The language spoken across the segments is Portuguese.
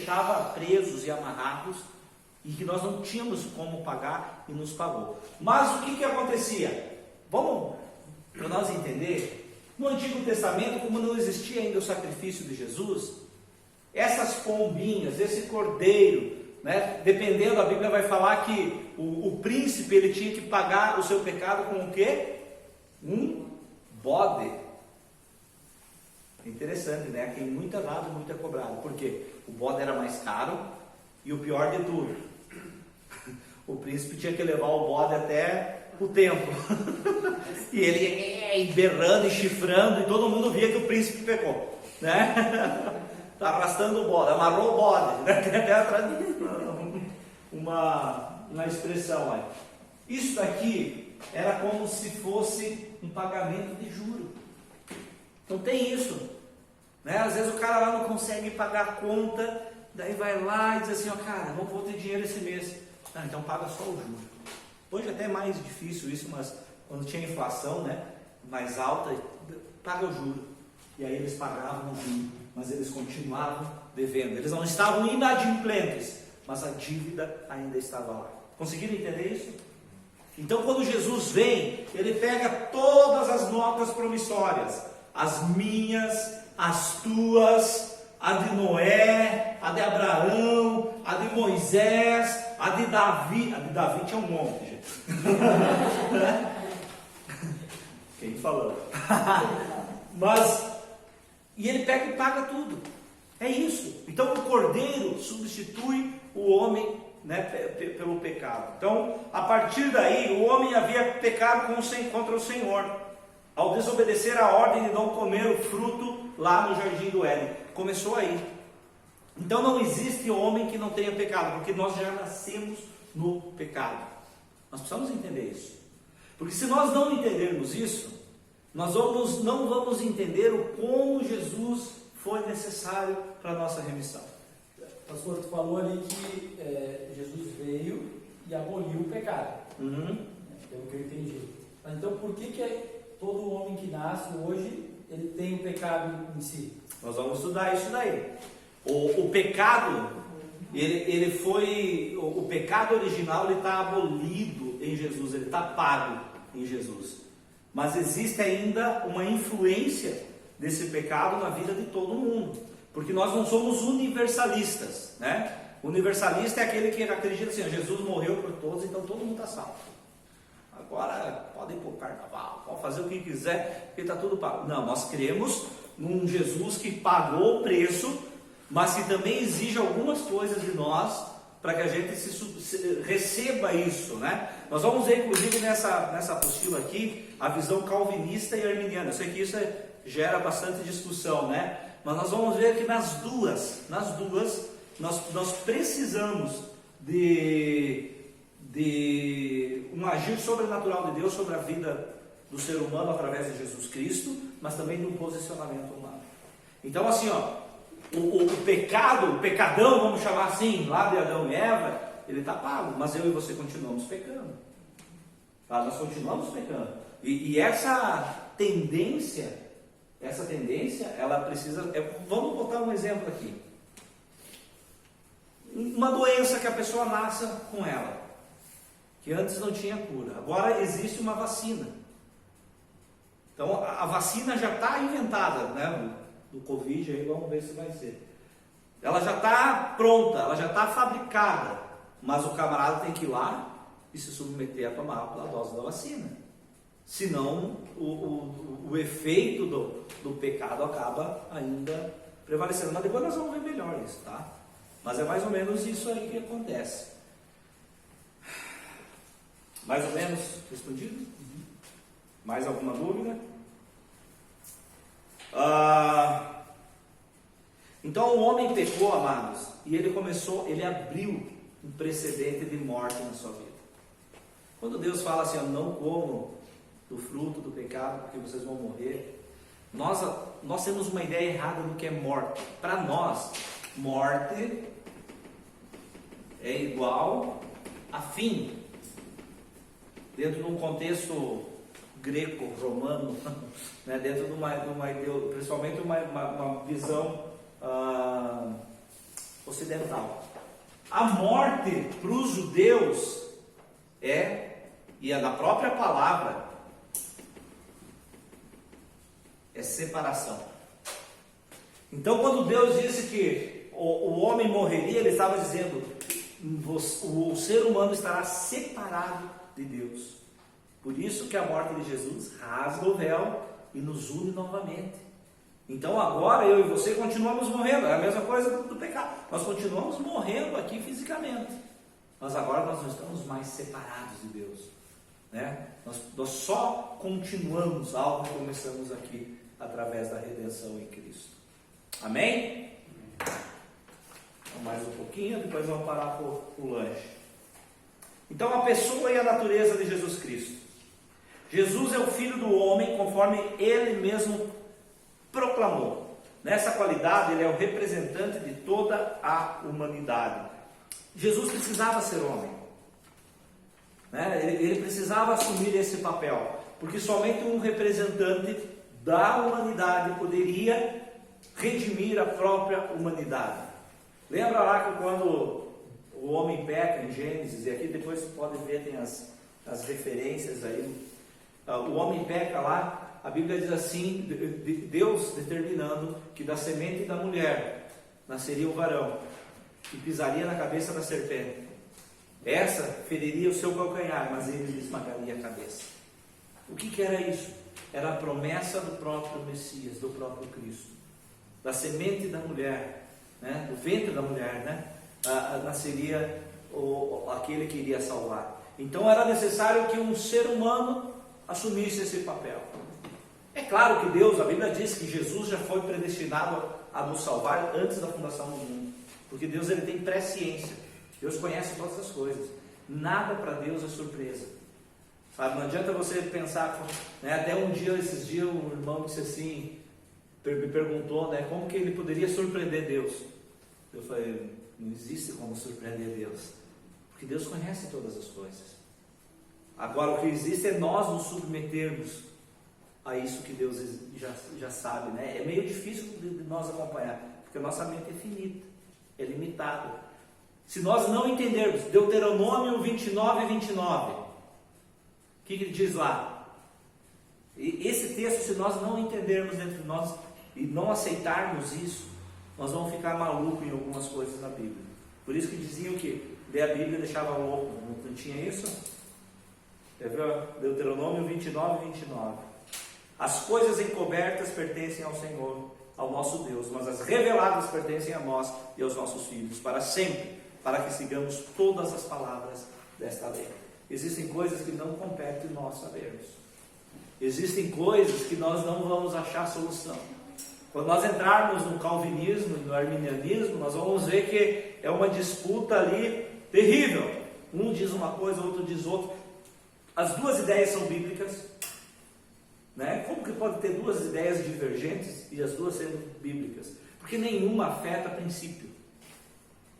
deixava presos e amarrados, e que nós não tínhamos como pagar, e nos pagou. Mas o que acontecia? Vamos, para nós entender, no Antigo Testamento, como não existia ainda o sacrifício de Jesus, essas pombinhas, esse cordeiro, né, dependendo, a Bíblia vai falar que o príncipe ele tinha que pagar o seu pecado com o quê? Um bode. Interessante, né? Quem muito é dado, muito é cobrado. Por quê? O bode era mais caro, e o pior de tudo, o príncipe tinha que levar o bode até o templo. E ele berrando e chifrando, e todo mundo via que o príncipe pecou, né? Tá arrastando o bode, amarrou o bode, né? Tem até atrás uma expressão aí. Isso daqui era como se fosse um pagamento de juro. Então tem isso, né? Às vezes o cara lá não consegue pagar a conta, daí vai lá e diz assim, ó, cara, não vou ter dinheiro esse mês. Ah, então paga só o juro. Hoje até é mais difícil isso, mas quando tinha inflação, né, mais alta, paga o juro. E aí eles pagavam o juro, mas eles continuavam devendo. Eles não estavam inadimplentes, mas a dívida ainda estava lá. Conseguiram entender isso? Então quando Jesus vem, ele pega todas as notas promissórias, as minhas, as tuas, a de Noé, a de Abraão, a de Moisés, a de Davi. A de Davi tinha um monte, gente. Quem falou? E ele pega e paga tudo. É isso. Então o cordeiro substitui o homem, né, pelo pecado. Então, a partir daí, o homem havia pecado contra o Senhor, ao desobedecer a ordem de não comer o fruto lá no jardim do Éden. Começou aí. Então não existe homem que não tenha pecado, porque nós já nascemos no pecado. Nós precisamos entender isso. Porque se nós não entendermos isso, nós não vamos entender o como Jesus foi necessário para a nossa remissão. Pastor, tu falou ali que Jesus veio e aboliu o pecado, pelo que eu entendi. Mas então por que todo homem que nasce hoje, ele tem o pecado em si? Nós vamos estudar isso daí. O pecado, ele foi, o pecado original, ele está abolido em Jesus, ele está pago em Jesus. Mas existe ainda uma influência desse pecado na vida de todo mundo, porque nós não somos universalistas, né? Universalista é aquele que acredita assim, Jesus morreu por todos, então todo mundo está salvo. Agora pode ir para o carnaval, pode fazer o que quiser, porque está tudo pago. Não, nós cremos num Jesus que pagou o preço, mas que também exige algumas coisas de nós para que a gente receba isso, né? Nós vamos ver, inclusive, nessa apostila aqui, a visão calvinista e arminiana. Eu sei que isso gera bastante discussão, né? Mas nós vamos ver que nas duas nós precisamos de um agir sobrenatural de Deus sobre a vida do ser humano através de Jesus Cristo, mas também de um posicionamento humano. Então assim, ó, o pecado, o pecadão, vamos chamar assim, lá de Adão e Eva, ele está pago, mas eu e você continuamos pecando. Tá? Nós continuamos pecando. E essa tendência, ela precisa... vamos botar um exemplo aqui. Uma doença que a pessoa nasce com ela, que antes não tinha cura. Agora existe uma vacina. Então a vacina já está inventada, né? Do Covid, aí vamos ver se vai ser. Ela já está pronta, ela já está fabricada, mas o camarada tem que ir lá e se submeter a tomar a dose da vacina. Senão o efeito do pecado acaba ainda prevalecendo. Mas depois nós vamos ver melhor isso, tá? Mas é mais ou menos isso aí que acontece. Mais ou menos respondido? Mais alguma dúvida? Então o homem pecou, amados, e ele abriu um precedente de morte na sua vida. Quando Deus fala assim, não comam do fruto do pecado, porque vocês vão morrer, nós temos uma ideia errada do que é morte. Para nós, morte é igual a fim. Dentro de um contexto greco-romano, né, dentro de uma principalmente uma visão ocidental. A morte para os judeus e é na própria palavra, é separação. Então, quando Deus disse que o homem morreria, Ele estava dizendo: o ser humano estará separado de Deus. Por isso que a morte de Jesus rasga o véu e nos une novamente. Então agora eu e você continuamos morrendo, é a mesma coisa do pecado. Nós continuamos morrendo aqui fisicamente, mas agora nós não estamos mais separados de Deus, né? Nós só continuamos algo que começamos aqui através da redenção em Cristo. Amém? Então, mais um pouquinho, depois vamos parar para o lanche. Então, a pessoa e a natureza de Jesus Cristo. Jesus é o Filho do homem, conforme Ele mesmo proclamou. Nessa qualidade, Ele é o representante de toda a humanidade. Jesus precisava ser homem, né? Ele precisava assumir esse papel, porque somente um representante da humanidade poderia redimir a própria humanidade. Lembra lá que quando o homem peca em Gênesis, e aqui depois você pode ver, tem as referências aí, o homem peca lá, a Bíblia diz assim, Deus determinando que da semente da mulher nasceria o varão, que pisaria na cabeça da serpente. Essa feriria o seu calcanhar, mas ele lhe esmagaria a cabeça. O que era isso? Era a promessa do próprio Messias, do próprio Cristo. Da semente da mulher, né? Do ventre da mulher, né? Nasceria aquele que iria salvar. Então era necessário que um ser humano assumisse esse papel. É claro que Deus, a Bíblia diz que Jesus já foi predestinado a nos salvar antes da fundação do mundo, porque Deus, ele tem presciência. Deus conhece todas as coisas. Nada para Deus é surpresa, sabe? Não adianta você pensar, né? Até um dia, esses dias, um irmão disse assim, me perguntou, né, como que ele poderia surpreender Deus. Eu falei: não existe como surpreender Deus, porque Deus conhece todas as coisas. Agora, o que existe é nós nos submetermos a isso que Deus já sabe, né? É meio difícil de nós acompanhar, porque a nossa mente é finita, é limitada. Se nós não entendermos Deuteronômio 29:29, o que ele diz lá? E esse texto, se nós não entendermos dentro de nós e não aceitarmos isso, nós vamos ficar malucos em algumas coisas na Bíblia. Por isso que diziam que ler a Bíblia deixava louco, não tinha isso? Quer ver? Deuteronômio 29:29. As coisas encobertas pertencem ao Senhor, ao nosso Deus, mas as reveladas pertencem a nós e aos nossos filhos, para sempre, para que sigamos todas as palavras desta lei. Existem coisas que não competem nós sabermos. Existem coisas que nós não vamos achar solução. Quando nós entrarmos no calvinismo e no arminianismo, nós vamos ver que é uma disputa ali terrível. Um diz uma coisa, outro diz outra. As duas ideias são bíblicas, né? Como que pode ter duas ideias divergentes e as duas sendo bíblicas? Porque nenhuma afeta princípio.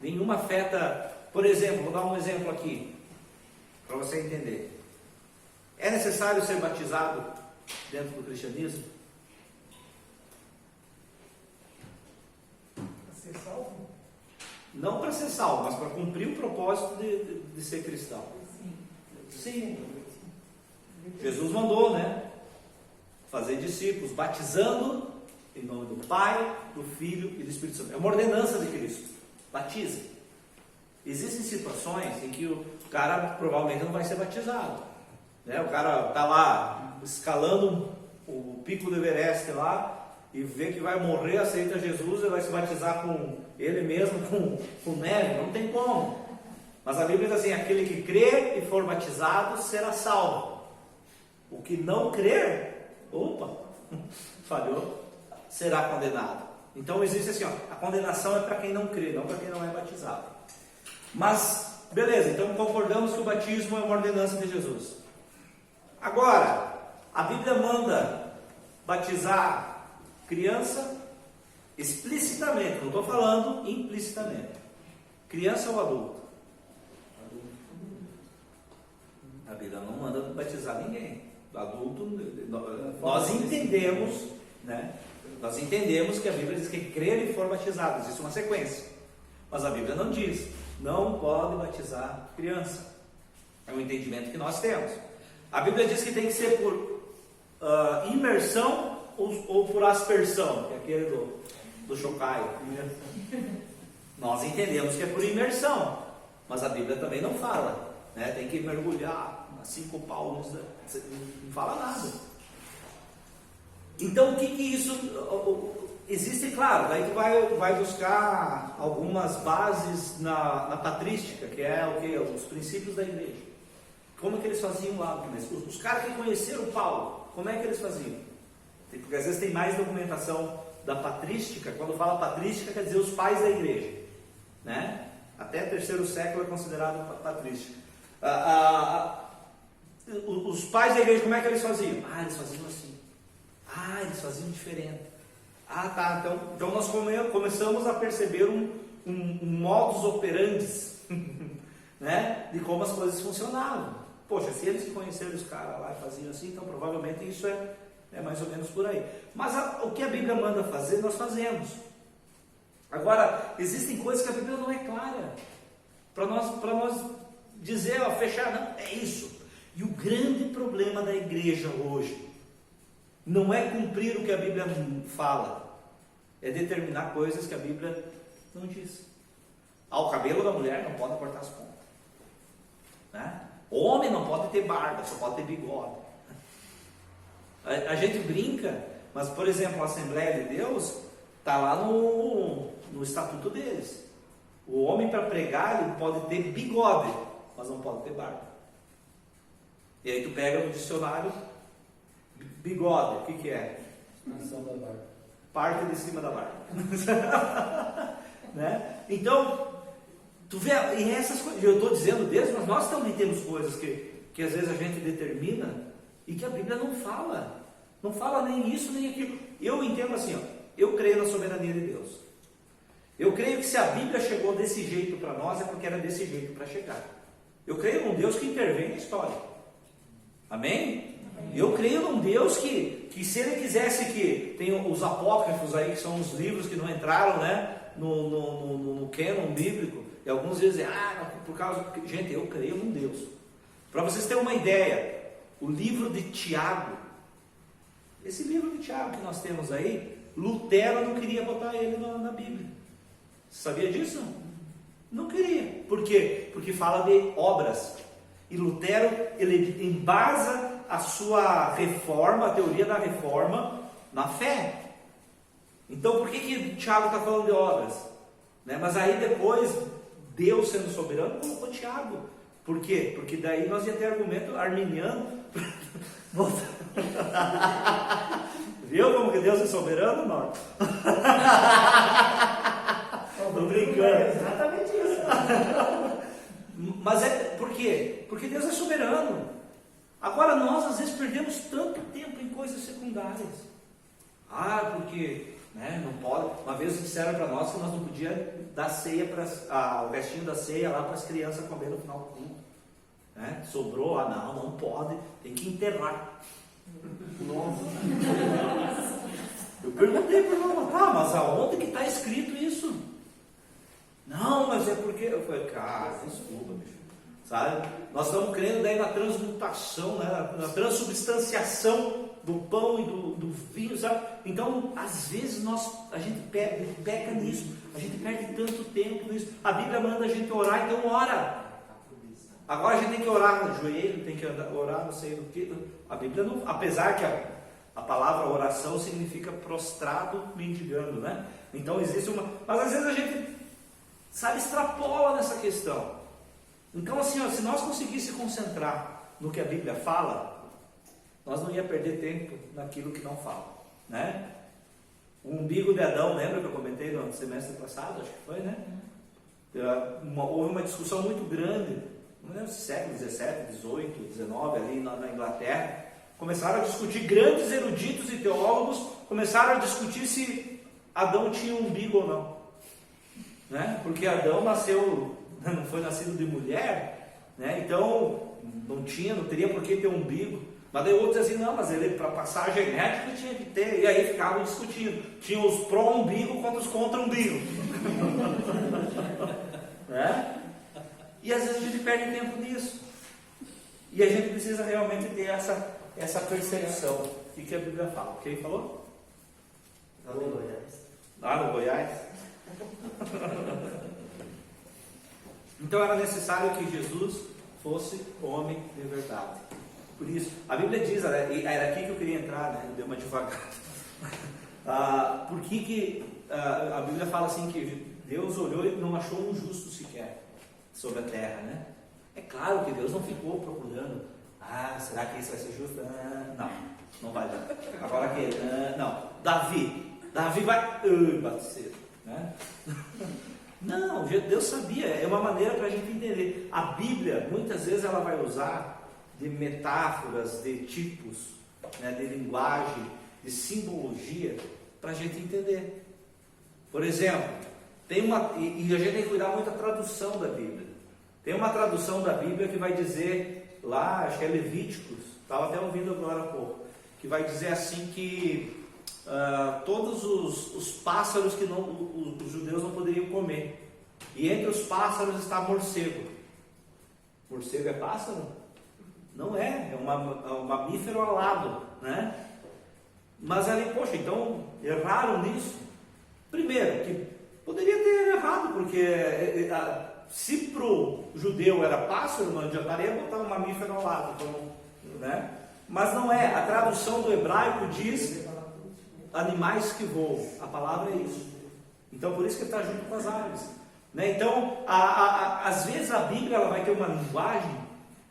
Nenhuma afeta, por exemplo, vou dar um exemplo aqui, para você entender. É necessário ser batizado dentro do cristianismo? Para ser salvo? Não para ser salvo, mas para cumprir o propósito de ser cristão. Sim. Jesus mandou, né? Fazer discípulos, batizando em nome do Pai, do Filho e do Espírito Santo. É uma ordenança de Cristo. Batiza. Existem situações em que o cara provavelmente não vai ser batizado, né? O cara está lá escalando o pico do Everest lá e vê que vai morrer, aceita Jesus e vai se batizar com ele mesmo, com neve. Não tem como. Mas a Bíblia diz assim: aquele que crer e for batizado será salvo. O que não crer, falhou, será condenado. Então existe assim, a condenação é para quem não crê, não para quem não é batizado. Mas, beleza, então concordamos que o batismo é uma ordenança de Jesus. Agora, a Bíblia manda batizar criança explicitamente, não estou falando implicitamente. Criança ou adulto? A Bíblia não manda batizar ninguém. Adulto, nós entendemos, né? Nós entendemos que a Bíblia diz que crer e for batizado, existe uma sequência. Mas a Bíblia não diz, não pode batizar criança. É um entendimento que nós temos. A Bíblia diz que tem que ser por imersão ou por aspersão, que é aquele do chocaio. Nós entendemos que é por imersão, mas a Bíblia também não fala, né? Tem que mergulhar a 5 palmos, não fala nada. Então o que isso... Existe, claro, daí tu vai buscar algumas bases na patrística, que é o que? Os princípios da igreja. Como que eles faziam lá? Os caras que conheceram Paulo, como é que eles faziam? Porque às vezes tem mais documentação da patrística. Quando fala patrística, quer dizer os pais da igreja, né? Até 3º século é considerado patrística. Os pais da igreja, como é que eles faziam? Eles faziam assim. Eles faziam diferente. Tá, então nós começamos a perceber um modus operandi, né, de como as coisas funcionavam. Poxa, se eles conheceram os caras lá e faziam assim, então provavelmente isso é mais ou menos por aí. Mas o que a Bíblia manda fazer, nós fazemos. Agora, existem coisas que a Bíblia não é clara, para nós dizer, fechar, não, é isso. E o grande problema da igreja hoje não é cumprir o que a Bíblia fala, é determinar coisas que a Bíblia não diz. O cabelo da mulher não pode cortar as pontas, né? O homem não pode ter barba, só pode ter bigode. A gente brinca, mas por exemplo, a Assembleia de Deus está lá no estatuto deles. O homem, para pregar, ele pode ter bigode, mas não pode ter barba. E aí tu pega no dicionário, bigode, o que é? Extensão da barba. Parte de cima da barba. Né? Então, tu vê, e essas coisas, eu estou dizendo deles, mas nós também temos coisas que às vezes a gente determina e que a Bíblia não fala. Não fala nem isso, nem aquilo. Eu entendo assim, eu creio na soberania de Deus. Eu creio que se a Bíblia chegou desse jeito para nós, é porque era desse jeito para chegar. Eu creio num Deus que intervém na história. Amém? Eu creio num Deus que se ele quisesse que... Tem os apócrifos aí, que são os livros que não entraram, né, no cânon bíblico. E alguns dizem, por causa... Gente, eu creio num Deus. Para vocês terem uma ideia, o livro de Tiago, esse livro de Tiago que nós temos aí, Lutero não queria botar ele na Bíblia. Sabia disso? Não queria. Por quê? Porque fala de obras. E Lutero, ele embasa a sua reforma, a teoria da reforma, na fé. Então, por que Tiago está falando de obras? Né? Mas aí depois, Deus sendo soberano, colocou Tiago. Por quê? Porque daí nós ia ter argumento arminiano. Viu como que Deus é soberano, não? Estou brincando. É exatamente isso. Mas por quê? Porque Deus é soberano. Agora nós às vezes perdemos tanto tempo em coisas secundárias. Porque não pode. Uma vez disseram para nós que nós não podíamos dar ceia o restinho da ceia lá para as crianças comer no final do culto. Sobrou, não pode, tem que enterrar. Nossa. Eu perguntei para o irmão, mas aonde que está escrito isso? Não, mas é porque... Eu falei, cara, desculpa, bicho. Sabe? Nós estamos crendo daí na transmutação, né? Na transubstanciação do pão e do vinho, sabe? Então, às vezes a gente peca nisso. A gente perde tanto tempo nisso. A Bíblia manda a gente orar, então ora. Agora a gente tem que orar no joelho, tem que orar não sei do que. A Bíblia não... Apesar que a palavra oração significa prostrado, mendigando, né? Então existe uma... Mas às vezes a gente... extrapola nessa questão. Então assim, se nós conseguíssemos concentrar no que a Bíblia fala, nós não ia perder tempo naquilo que não fala, né? O umbigo de Adão, lembra que eu comentei no semestre passado, acho que foi, né? Houve uma discussão muito grande, não lembro se século XVII, XVIII, XIX, ali na Inglaterra, começaram a discutir, grandes eruditos e teólogos começaram a discutir se Adão tinha um umbigo ou não. Né? Porque Adão não foi nascido de mulher, né? Então não teria por que ter um umbigo. Mas daí outros diziam, não, mas ele para passar a genética tinha que ter. E aí ficavam discutindo. Tinha os pró-umbigo contra os contra-umbigo. E às vezes a gente perde tempo nisso. E a gente precisa realmente ter essa percepção. O que a Bíblia fala? Quem falou? Lá no Goiás. Lá no Goiás? Então era necessário que Jesus fosse homem de verdade. Por isso, a Bíblia diz, era aqui que eu queria entrar, né? Deu uma devagada. Por que a Bíblia fala assim que Deus olhou e não achou um justo sequer sobre a terra, né? É claro que Deus não ficou procurando, será que isso vai ser justo? Não vai dar. Agora aquele, não. Davi vai bater, né? Não, Deus sabia, é uma maneira para a gente entender. A Bíblia, muitas vezes, ela vai usar de metáforas, de tipos, né, de linguagem, de simbologia, para a gente entender. Por exemplo, e a gente tem que cuidar muito da tradução da Bíblia. Tem uma tradução da Bíblia que vai dizer, lá, acho que é Levíticos, estava até ouvindo agora há pouco, que vai dizer assim que todos os pássaros que os judeus não poderiam comer. E entre os pássaros está morcego. Morcego é pássaro? Não é um mamífero alado, né? Mas ali, poxa, então erraram nisso. Primeiro, que poderia ter errado, porque se para o judeu era pássaro, não adiantaria botar um mamífero alado, né? Mas não é. A tradução do hebraico diz animais que voam. A palavra é isso. Então por isso que está junto com as aves, né? Então às vezes a Bíblia ela vai ter uma linguagem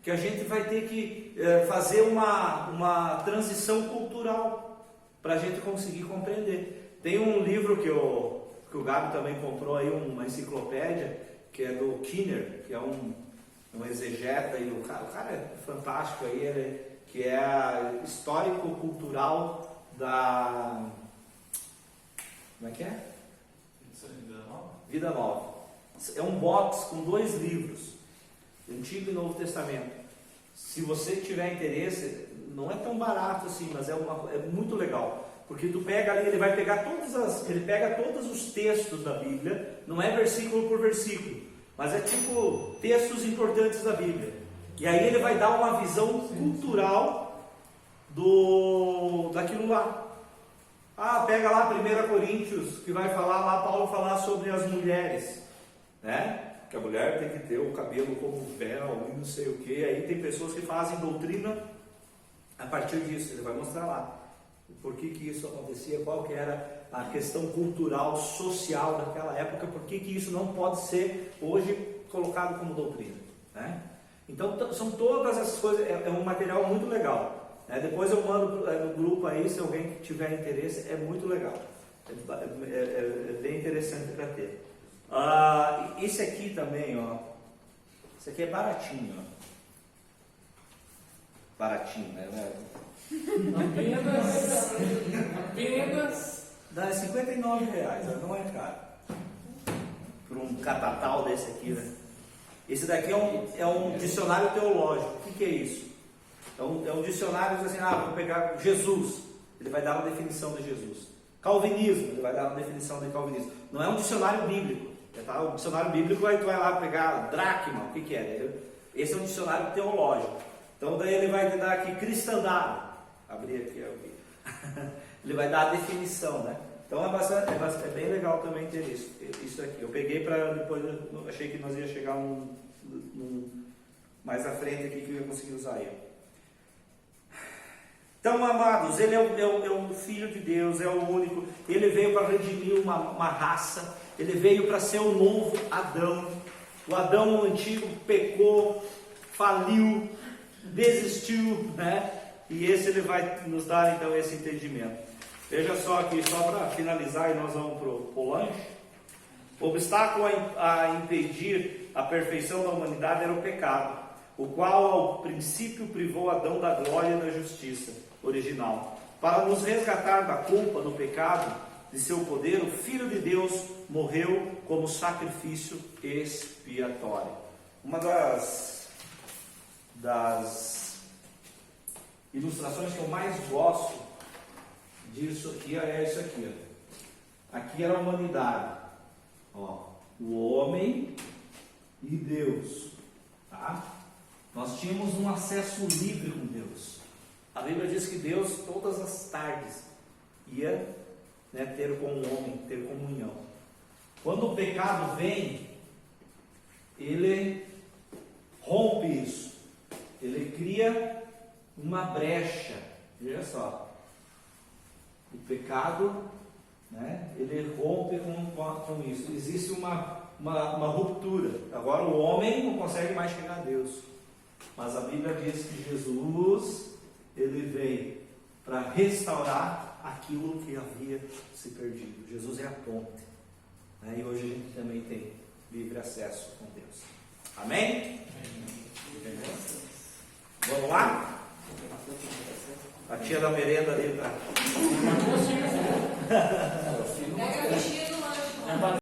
que a gente vai ter que fazer uma transição cultural para a gente conseguir compreender. Tem um livro que o Gabi também comprou aí, uma enciclopédia, que é do Kinner, que é um exegeta, e o cara é fantástico aí, que é a histórico-cultural da... Como é que é? Vida Nova. É um box com 2 livros, Antigo e Novo Testamento. Se você tiver interesse, não é tão barato assim, mas é muito legal. Porque tu pega ali, ele vai pegar ele pega todos os textos da Bíblia, não é versículo por versículo, mas é tipo textos importantes da Bíblia. E aí ele vai dar uma visão cultural daquilo lá. Pega lá 1 Coríntios, que vai falar lá, Paulo falar sobre as mulheres, né? Que a mulher tem que ter o cabelo como véu e não sei o que. Aí tem pessoas que fazem doutrina a partir disso. Ele vai mostrar lá por que isso acontecia, qual que era a questão cultural, social daquela época, por que isso não pode ser hoje colocado como doutrina, né? Então são todas essas coisas, é um material muito legal. Depois eu mando no grupo aí, se alguém tiver interesse, é muito legal, é bem interessante para ter. Esse aqui também, ó, esse aqui é baratinho, ó. Baratinho, né? Apenas Dá R$59, não é caro. Por um catatal desse aqui, né? Esse daqui é um dicionário teológico. O que é isso? É um dicionário que diz assim, vou pegar Jesus, ele vai dar uma definição de Jesus. Calvinismo, ele vai dar uma definição de calvinismo. Não é um dicionário bíblico. O dicionário bíblico, aí tu vai lá pegar dracma, o que é? Esse é um dicionário teológico. Então daí ele vai te dar aqui cristandade. Abrir aqui, ele vai dar a definição, né? Então é bem legal também ter isso aqui. Eu peguei para depois, eu achei que nós ia chegar mais à frente aqui que eu ia conseguir usar ele. Então, amados, ele é o Filho de Deus, é o único. Ele veio para redimir uma raça. Ele veio para ser o novo Adão. O Adão antigo pecou, faliu, desistiu, né? E ele vai nos dar então esse entendimento. Veja só aqui, só para finalizar, e nós vamos para o lanche. O obstáculo a impedir a perfeição da humanidade era o pecado, o qual ao princípio privou Adão da glória e da justiça original. Para nos resgatar da culpa do pecado, de seu poder, o Filho de Deus morreu como sacrifício expiatório. Uma das ilustrações que eu mais gosto disso aqui é isso aqui. Aqui era a humanidade. O homem e Deus. Tá? Nós tínhamos um acesso livre com Deus. A Bíblia diz que Deus, todas as tardes, ia, né, ter com o homem, ter comunhão. Quando o pecado vem, ele rompe isso. Ele cria uma brecha. Veja só. O pecado, né, ele rompe com isso. Existe uma ruptura. Agora o homem não consegue mais chegar a Deus. Mas a Bíblia diz que Jesus, ele veio para restaurar aquilo que havia se perdido. Jesus é a ponte. Né? E hoje a gente também tem livre acesso com Deus. Amém? Vamos lá? A tia da merenda ali está. Pega a bichinha do lanche.